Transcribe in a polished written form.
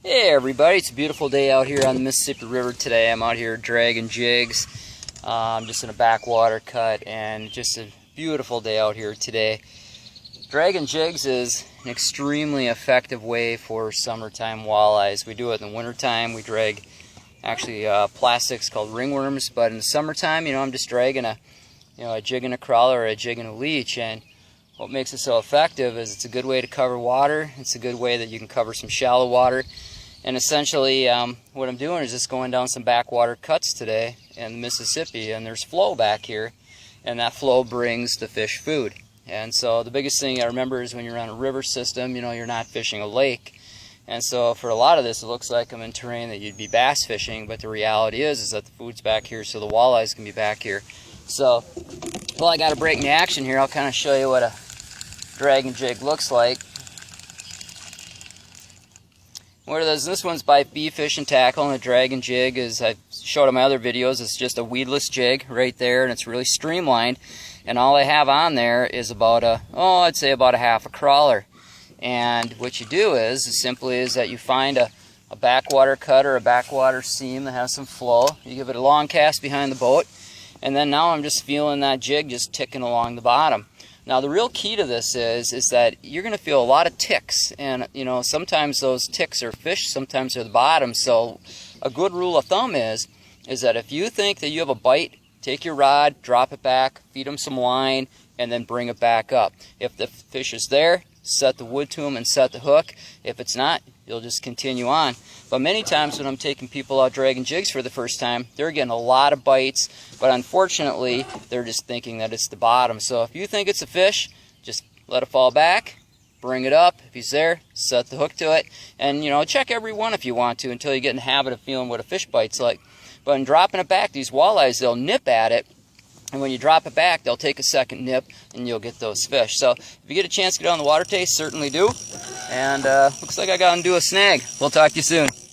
Hey everybody, it's a beautiful day out here on the Mississippi River today. I'm out here dragging jigs. I'm just in a backwater cut, and just a beautiful day out here today. Dragging jigs is an extremely effective way for summertime walleyes. We do it in the wintertime. We drag actually plastics called ringworms, but in the summertime, I'm just dragging a jig and a crawler or a jig and a leech. And what makes it so effective is it's a good way to cover water. It's a good way that you can cover some shallow water. And essentially what I'm doing is just going down some backwater cuts today in the Mississippi, and there's flow back here, and that flow brings the fish food. And so the biggest thing I remember is when you're on a river system, you're not fishing a lake. And so for a lot of this, it looks like I'm in terrain that you'd be bass fishing, but the reality is that the food's back here, so the walleyes can be back here. So, well, I got to break in the action here. I'll kind of show you what a dragging jig looks like. What it is, this one's by B Fish and Tackle, and a dragging jig, as I've showed in my other videos, it's just a weedless jig right there, and it's really streamlined. And all I have on there is about I'd say about a half a crawler. And what you do is simply is that you find a backwater cut or a backwater seam that has some flow. You give it a long cast behind the boat, and then now I'm just feeling that jig just ticking along the bottom. Now the real key to this is that you're going to feel a lot of ticks, and sometimes those ticks are fish, sometimes they're the bottom. So a good rule of thumb is that if you think that you have a bite, take your rod, drop it back, feed them some line, and then bring it back up. If the fish is there, set the wood to them and set the hook. If it's not, you'll just continue on. But many times when I'm taking people out dragging jigs for the first time, they're getting a lot of bites, but unfortunately they're just thinking that it's the bottom. So if you think it's a fish, just let it fall back, bring it up. If he's there, set the hook to it, and check every one if you want to until you get in the habit of feeling what a fish bite's like. But in dropping it back, these walleyes, they'll nip at it, and when you drop it back, they'll take a second nip, and you'll get those fish. So if you get a chance to get on the water taste, certainly do. And looks like I got to do a snag. We'll talk to you soon.